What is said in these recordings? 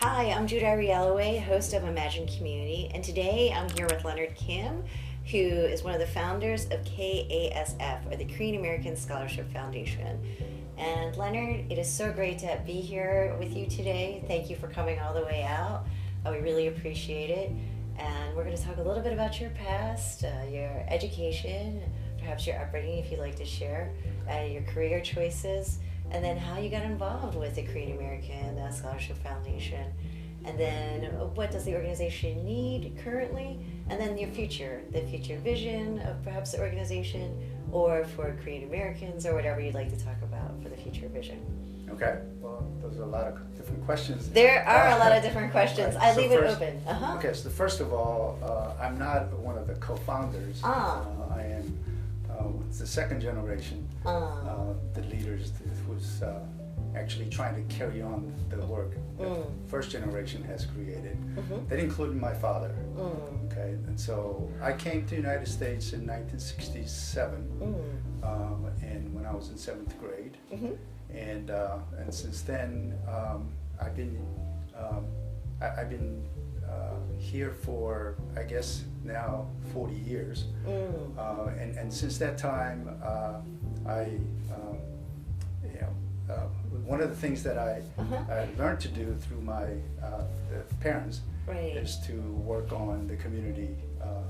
Hi, I'm Judah Rieloway, host of Imagine Community, and today I'm here with Leonard Kim, who is one of the founders of KASF, or the Korean American Scholarship Foundation. And Leonard, it is so great to be here with you today. Thank you for coming all the way out. We really appreciate it. And we're going to talk a little bit about your past, your education, perhaps your upbringing, if you'd like to share, your career choices, and then how you got involved with the Korean American Scholarship Foundation, and then what does the organization need currently, and then your future, the future vision of perhaps the organization, or for Korean Americans, or whatever you'd like to talk about for the future vision. Okay, well, those are a lot of different questions. There are a lot of different questions. Right. I So leave first, it open. Okay, so first of all, I'm not one of the co-founders. I am the second generation, the leaders who's actually trying to carry on the work that the first generation has created. That included my father. Okay, and so I came to the United States in 1967, and when I was in 7th grade. And since then, I've been here for, I guess, now 40 years. And since that time, one of the things that I learned to do through my parents is to work on the community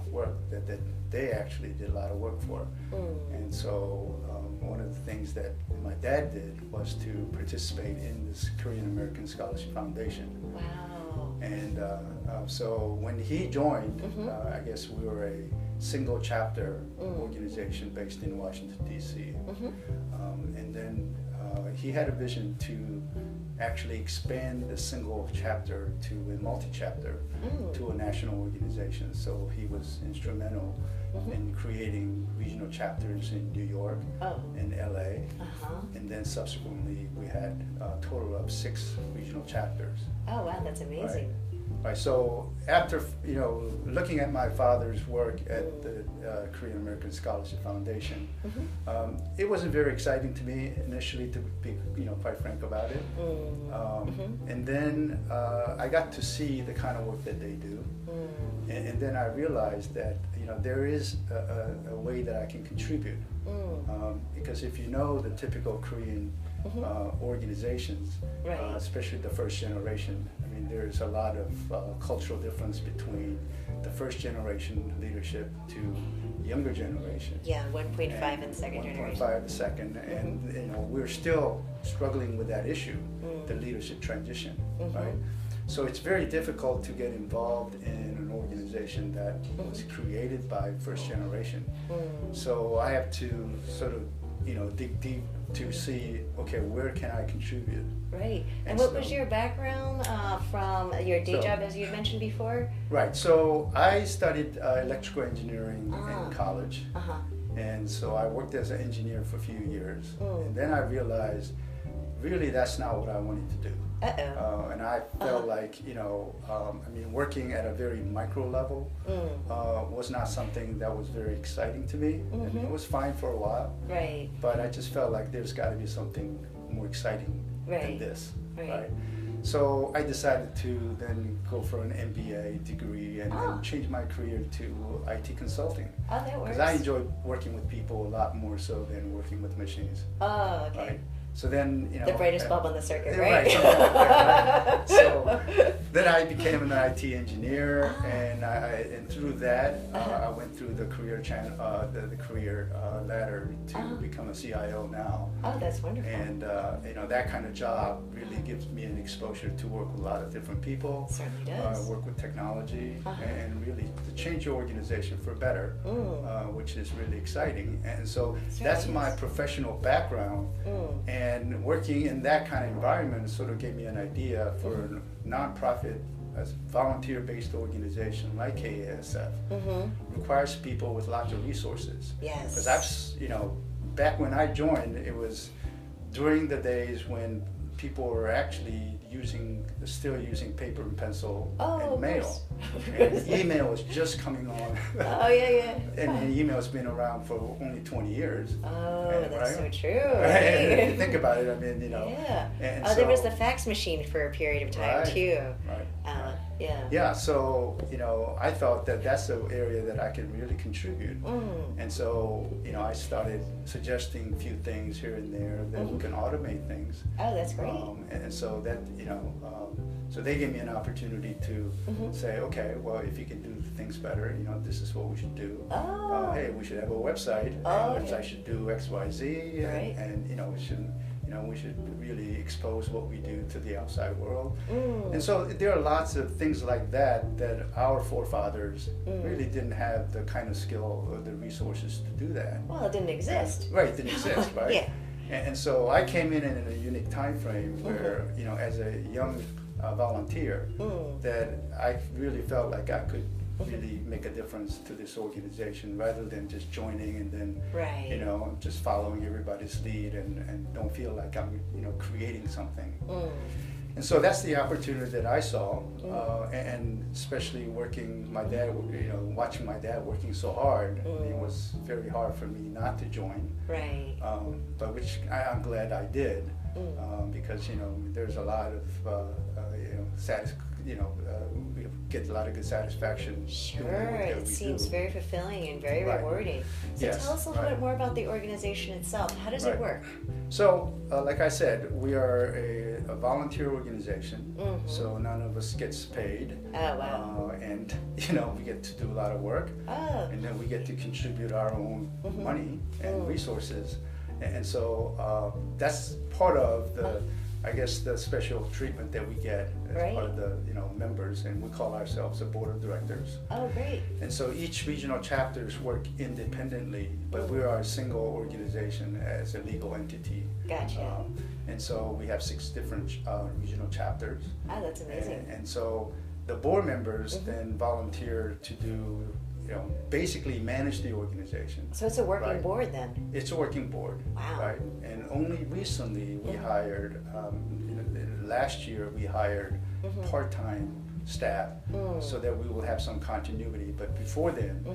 work that they actually did a lot of work for. And so one of the things that my dad did was to participate in this Korean American Scholarship Foundation. Wow. And so when he joined, I guess we were a single chapter organization based in Washington, D.C. And then he had a vision to actually expand the single chapter to a multi-chapter to a national organization. So he was instrumental in creating regional chapters in New York and LA. And then subsequently we had a total of 6 regional chapters. Oh wow, that's amazing. Right, so after looking at my father's work at the Korean American Scholarship Foundation, it wasn't very exciting to me initially, to be quite frank about it. And then I got to see the kind of work that they do, and then I realized that there is a way that I can contribute, because if you know the typical Korean organizations, especially the first generation, I mean, there's a lot of cultural difference between the first generation leadership to younger generation. Yeah, 1.5 and second generation. 1.5 the second, and we're still struggling with that issue, the leadership transition, right? So it's very difficult to get involved in an organization that was created by first generation. So I have to sort of dig deep to see, okay, where can I contribute? Right. And what was your background from your day job, as you had mentioned before? Right. So I studied electrical engineering in college. And so I worked as an engineer for a few years. And then I realized, really, that's not what I wanted to do. And I felt like, working at a very micro level was not something that was very exciting to me. And it was fine for a while. Right. But I just felt like there's got to be something more exciting than this. Right. So I decided to then go for an MBA degree and then change my career to IT consulting. Oh, that works. Because I enjoy working with people a lot more so than working with machines. Oh, okay. Right? So then, the brightest bulb on the circuit, right? Right, something like that, right? So then I became an IT engineer, and through that, I went through the career the career ladder to become a CIO now. Oh, that's wonderful. And that kind of job really gives me an exposure to work with a lot of different people. Certainly does. Work with technology, and really to change your organization for better, which is really exciting. And so that's my professional background. And working in that kind of environment sort of gave me an idea for a nonprofit, a volunteer-based organization like KASF. Requires people with lots of resources. Yes. Because back when I joined, it was during the days when people were actually still using paper and pencil and mail. Course. And email was just coming on. Oh, yeah. And email's been around for only 20 years. Oh, and, that's right? so true. Right? And if you think about it, I mean, Yeah. And there was the fax machine for a period of time, too. Right. Yeah. Yeah, so, I thought that that's the area that I could really contribute. And so, I started suggesting a few things here and there that we can automate things. Oh, that's great. And so that, so they gave me an opportunity to say, okay, well, if you can do things better, this is what we should do. Oh. Hey, we should have a website. And the website should do X, Y, Z. And we should really expose what we do to the outside world. And so there are lots of things like that our forefathers really didn't have the kind of skill or the resources to do that. Well, it didn't exist. Right, it didn't exist, right? Yeah. And so I came in a unique time frame where, as a young volunteer, that I really felt like I could really make a difference to this organization rather than just joining and then just following everybody's lead and don't feel like I'm creating something. And so that's the opportunity that I saw, and especially watching my dad working so hard, it was very hard for me not to join. Right. But which I'm glad I did, because there's a lot of we get a lot of good satisfaction. Sure, it seems very fulfilling and very rewarding. So tell us a little bit more about the organization itself. How does it work? So, like I said, we are a volunteer organization, so none of us gets paid. Oh, wow. And, we get to do a lot of work, and then we get to contribute our own money and resources. And so that's part of the special treatment that we get as part of the members, and we call ourselves a board of directors. Oh, great. And so each regional chapters work independently, but we are a single organization as a legal entity. Gotcha. And so we have 6 different regional chapters. Oh, that's amazing. And so the board members then volunteer to do basically manage the organization. So it's a working board then? It's a working board. Wow. Right? And only recently we hired, last year we hired part-time staff so that we will have some continuity. But before then,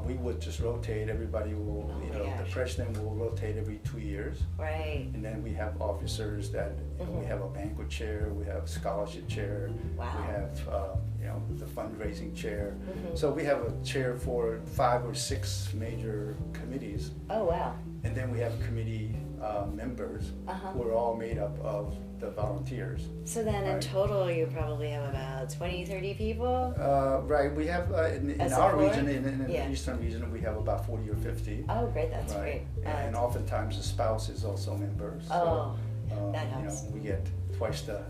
we would just rotate. Everybody will, the president will rotate every 2 years. Right. And then we have officers that, we have a banquet chair, we have a scholarship chair, we have, the fundraising chair. So we have a chair for 5 or 6 major committees. Oh, wow. And then we have committee members who are all made up of the volunteers. So then in total you probably have about 20, 30 people? Right, we have in our region, in the eastern region, we have about 40 or 50. Oh, great, that's great. And oftentimes the spouse is also a member. So, that helps. We get twice the...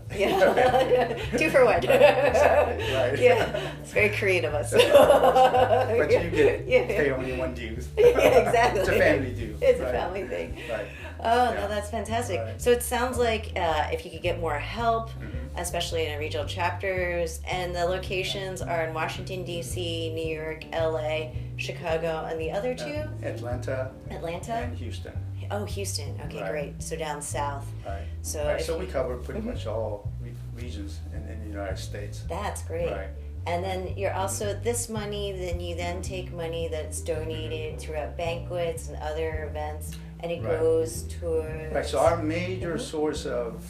2 for 1. Exactly, right. Yeah, it's very creative of us. But you get pay only one due. Exactly. It's a family due. It's a family thing. Right. Oh, no, that's fantastic. Right. So it sounds like if you could get more help, especially in regional chapters, and the locations are in Washington, D.C., New York, L.A., Chicago, and the other 2? Atlanta. And Houston. Oh, Houston. Okay, great. So down south. Right. So we cover pretty much all regions in the United States. That's great. Right. And then you're also, this money, then you then take money that's donated throughout banquets and other events, and it goes towards... Right, so our major source of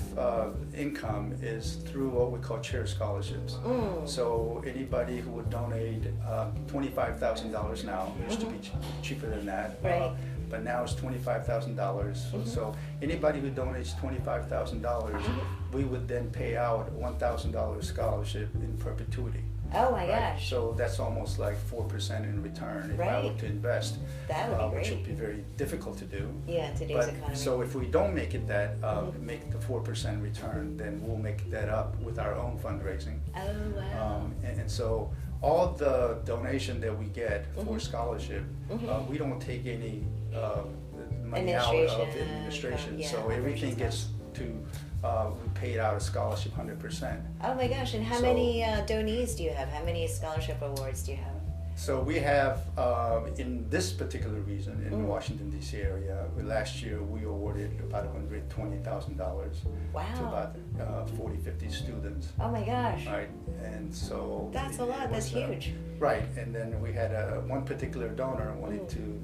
income is through what we call chair scholarships. So anybody who would donate $25,000 now, it used to be cheaper than that. Right. But now it's $25,000. So anybody who donates $25,000, we would then pay out $1,000 scholarship in perpetuity. Oh my gosh. So that's almost like 4% in return if I were to invest. That would be great. Which would be very difficult to do. Yeah, in today's economy. So if we don't make it that, make the 4% return, then we'll make that up with our own fundraising. Oh, wow. And so all the donation that we get for scholarship, we don't take any money out of administration. So everything gets to, we paid out a scholarship 100%. Oh my gosh, and how many donees do you have? How many scholarship awards do you have? So we have, in this particular region, in the Washington, D.C. area, last year we awarded about $120,000 Wow. to about 40, 50 students. Oh my gosh. Right, and so That's a lot. it That's was, huge. Right, and then we had one particular donor wanted to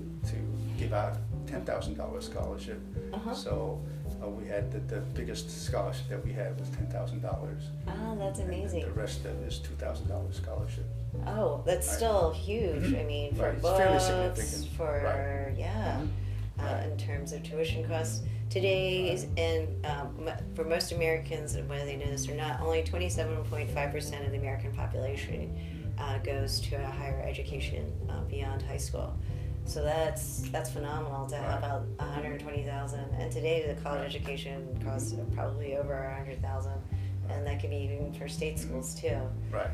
give out $10,000 scholarship. So we had the biggest scholarship that we had was $10,000. Oh, that's amazing. And the rest of it is $2,000 scholarship. Oh, that's still huge. I mean, for Right, it's fairly books, significant. for Right. yeah, in terms of tuition costs. Today's and for most Americans, whether they know this or not, only 27.5% of the American population goes to a higher education beyond high school. So that's phenomenal to have about 120,000. And today the college education costs probably over 100,000, and that could be even for state schools too. Right.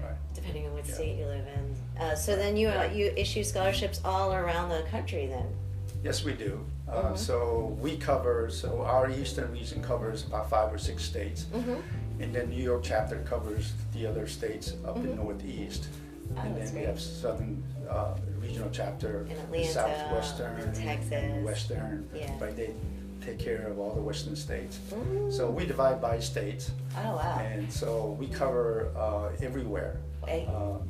Right. Depending on what state you live in. So then you issue scholarships all around the country then? Yes, we do. So we cover, so our eastern region covers about 5 or 6 states. And then New York chapter covers the other states up in Northeast. And then we have southern regional chapter in Atlanta, southwestern, and Texas, and western. Yeah. Right, they take care of all the western states. So we divide by states. Oh wow! And so we cover everywhere.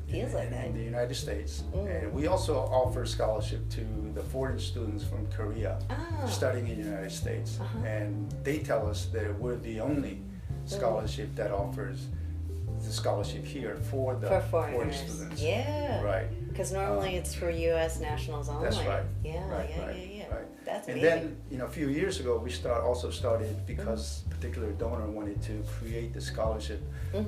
Feels like that. In the United States. And we also offer scholarship to the foreign students from Korea studying in the United States. And they tell us that we're the only scholarship that offers the scholarship here for the foreign students. Yeah. Right. Because normally it's for U.S. nationals only. That's right. Yeah, right. That's and amazing. then, a few years ago, we also started, because a particular donor wanted to create the scholarship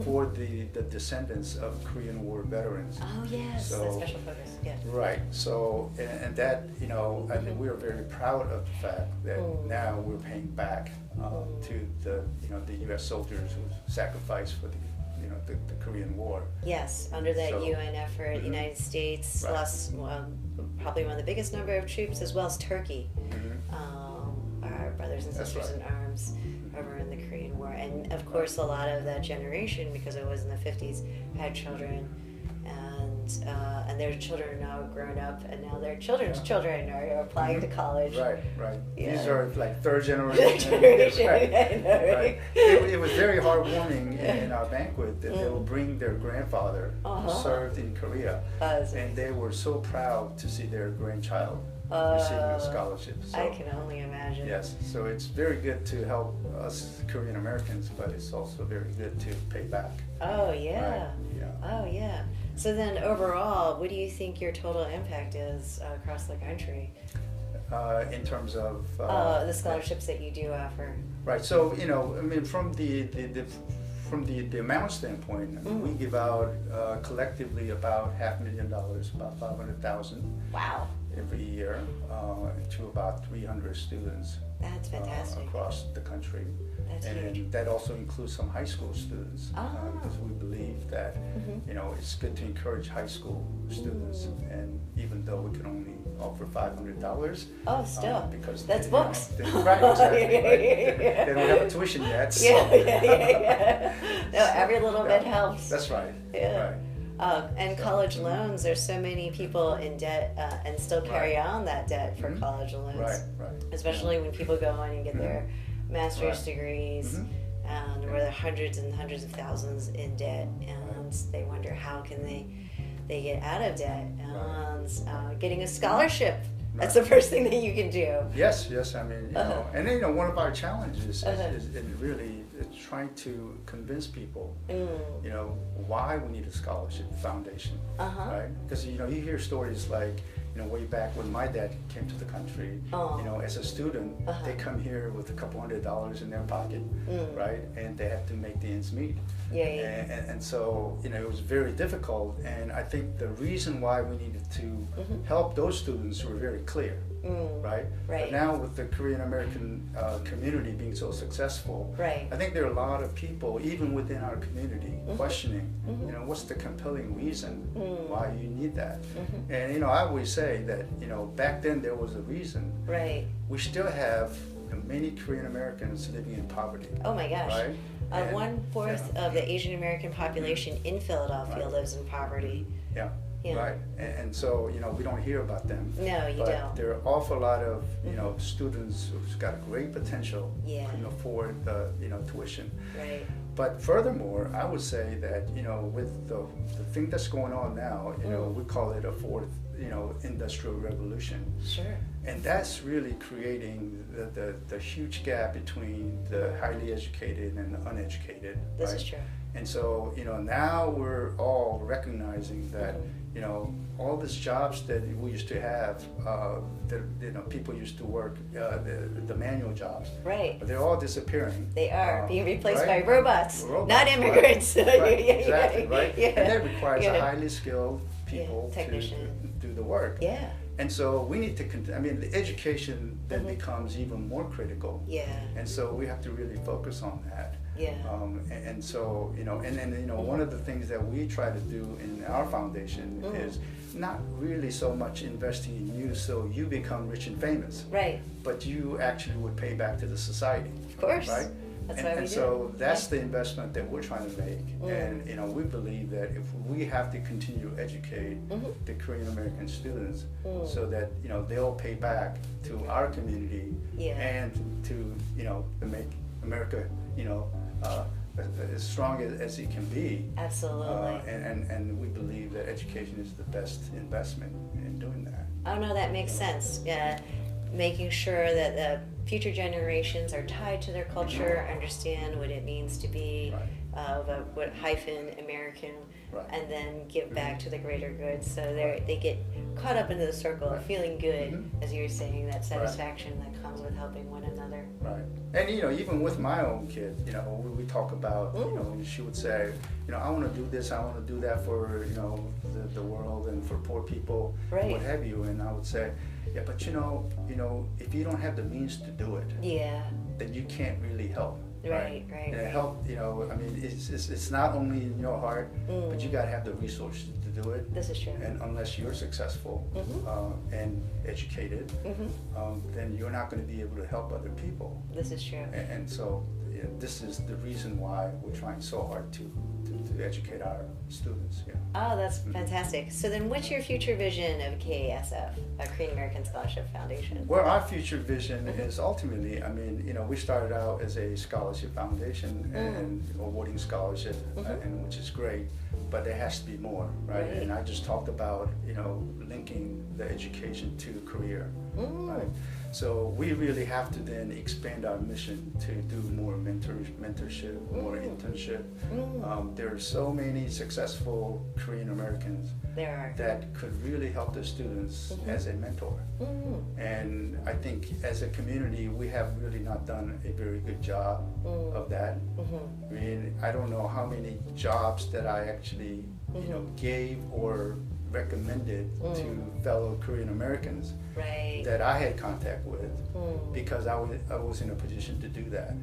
for the descendants of Korean War veterans. Oh, yes, So, that's special focus, yeah. Right, so, and that, I think we're very proud of the fact that now we're paying back to the U.S. soldiers who sacrificed for the Korean War. Yes, under that So, UN effort, the United States lost probably one of the biggest number of troops, as well as Turkey, our brothers and sisters in arms over in the Korean War. And of course, a lot of that generation, because it was in the 50s, had children, and their children are now grown up, and now their children's children are applying to college. Right. Yeah. These are like third generation. Right. I know, right? It was very heartwarming in our banquet that they would bring their grandfather who served in Korea, and they were so proud to see their grandchild receiving a scholarship. So, I can only imagine. Yes, so it's very good to help us Korean Americans, but it's also very good to pay back. Oh yeah. Right. Yeah. Oh yeah. So then overall, what do you think your total impact is across the country? In terms of the scholarships that you do offer. Right. So I mean, from the amount standpoint, we give out collectively about $500,000, about 500,000. Wow. Every year to about 300 students. That's fantastic. Across the country. That's and huge. That also includes some high school students, because we believe that it's good to encourage high school students, and even though we can only offer $500. Oh, still. Because that's books. Right, exactly. Right. They don't have a tuition yet. So. Yeah. No, every little bit helps. That's right. Yeah. Right. And college loans, there's so many people in debt and still carry on that debt for college loans. Right. Especially when people go on and get their master's degrees, and where they're hundreds and hundreds of thousands in debt, and they wonder how can they get out of debt, and getting a scholarship. That's the first thing that you can do. Yes. I mean, and then one of our challenges is really trying to convince people, why we need a scholarship foundation, right? Because you hear stories like, way back when my dad came to the country, as a student, they come here with a couple $100 in their pocket, right? And they have to make the ends meet. Yeah. And so, it was very difficult. And I think the reason why we needed to help those students were very clear, right? But now with the Korean American community being so successful, I think there are a lot of people, even within our community, questioning, what's the compelling reason why you need that? And, I always say that, back then there was a reason. Right. We still have many Korean Americans living in poverty. Oh my gosh. Right? 1/4 of the Asian American population in Philadelphia lives in poverty. Yeah. Yeah. right? And so, we don't hear about them. No, you but don't. There are an awful lot of, students who's got great potential, Yeah. couldn't afford, tuition. Right. But furthermore, I would say that, with the thing that's going on now, we call it a fourth, industrial revolution. Sure. And that's really creating the huge gap between the highly educated and the uneducated. This right? is true. And so, now we're all recognizing that, all these jobs that we used to have, that, people used to work, the manual jobs. Right. But they're all disappearing. They are being replaced right? by robots, Robots, not immigrants. Right, right, exactly, right? Yeah. And that requires Yeah. a highly skilled people to do the work. Yeah. And so we need to, the education then becomes even more critical. Yeah. And so we have to really focus on that. Yeah. And so, one of the things that we try to do in our foundation is not really so much investing in you so you become rich and famous. Right. But you actually would pay back to the society. Of course. Right? That's and, why we and do. so that's the investment that we're trying to make. And we believe that if we have to continue to educate the Korean American students so that they'll pay back to our community and to make America as strong as it can be. Absolutely. And we believe that education is the best investment in doing that. Oh no, that makes sense. Making sure that the future generations are tied to their culture, understand what it means to be what hyphen American, and then give back to the greater good. So they get caught up into the circle of feeling good, as you were saying, that satisfaction that comes with helping one another. Right. And even with my own kid, we talk about, she would say, I want to do this, I want to do that for, the world and for poor people, what have you. And I would say, yeah, but if you don't have the means to do it, then you can't really help. Right. And help, it's not only in your heart, but you got to have the resources to do it. This is true. And unless you're successful and educated, then you're not going to be able to help other people. This is true. And so this is the reason why we're trying so hard to educate our students. Oh, that's fantastic. So then what's your future vision of KASF, a Korean American Scholarship Foundation? Well, our future vision is ultimately, we started out as a scholarship foundation and awarding scholarship, and which is great, but there has to be more, right? And I just talked about, linking the education to career, right? So we really have to then expand our mission to do more mentorship, more internship. There are so many successful Korean Americans that could really help the students as a mentor. And I think as a community, we have really not done a very good job of that. I don't know how many jobs that I actually, gave or recommended to fellow Korean Americans that I had contact with because I was in a position to do that,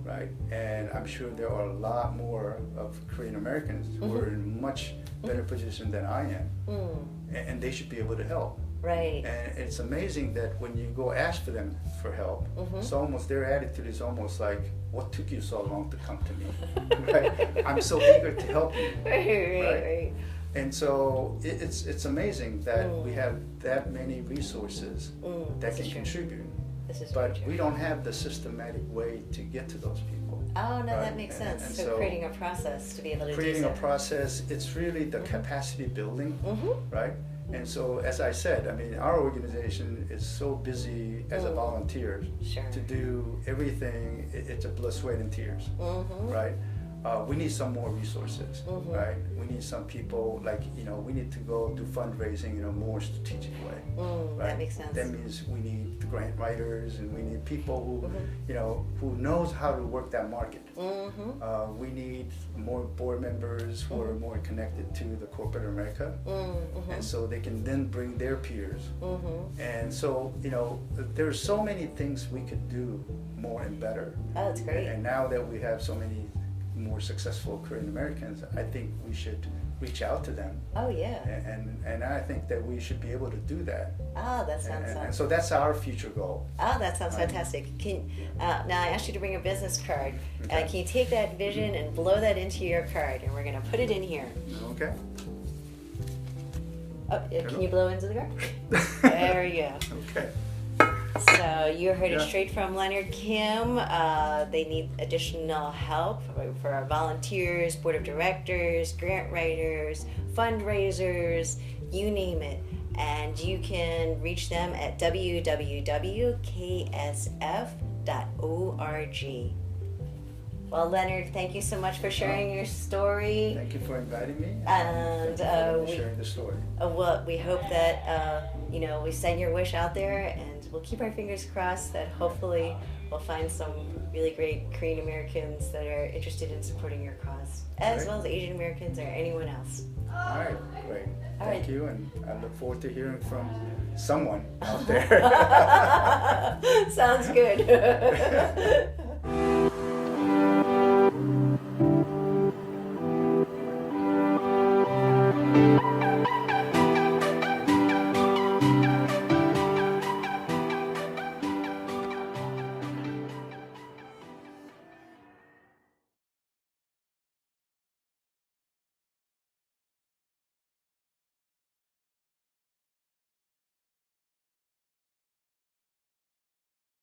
right? And I'm sure there are a lot more of Korean Americans who are in a much better position than I am, and they should be able to help. Right. And it's amazing that when you go ask for them for help, it's almost, their attitude is almost like, what took you so long to come to me? Right? I'm so eager to help you. Right. And so it's amazing that we have that many resources that can contribute. But we don't have the systematic way to get to those people. Oh, no, that makes sense. And so creating a process to be able to creating a process, it's really the capacity building, right? And so, as I said, our organization is so busy as a volunteer to do everything. It's a blood, sweat, and tears, right? We need some more resources, right? We need some people, we need to go do fundraising in a more strategic way, right? That makes sense. That means we need the grant writers, and we need people who, who knows how to work that market. We need more board members who are more connected to the corporate America, and so they can then bring their peers. And so, there's so many things we could do more and better. Oh, that's great. And now that we have so many more successful Korean Americans, I think we should reach out to them. Oh, yeah. And I think that we should be able to do that. Oh, that sounds fun. And so that's our future goal. Oh, that sounds fantastic. Now I asked you to bring a business card. Okay. Can you take that vision and blow that into your card? And we're going to put it in here. Okay. Oh, can you blow into the car? There you go. Okay. So you heard it straight from Leonard Kim. They need additional help for our volunteers, board of directors, grant writers, fundraisers, you name it. And you can reach them at www.ksf.org. Well, Leonard, thank you so much for sharing your story. Thank you for inviting me. And sharing the story. Well, we hope that we send your wish out there, and we'll keep our fingers crossed that hopefully we'll find some really great Korean Americans that are interested in supporting your cause, as well as Asian Americans or anyone else. All right, great. All Thank right. you, and I look forward to hearing from someone out there. Sounds good.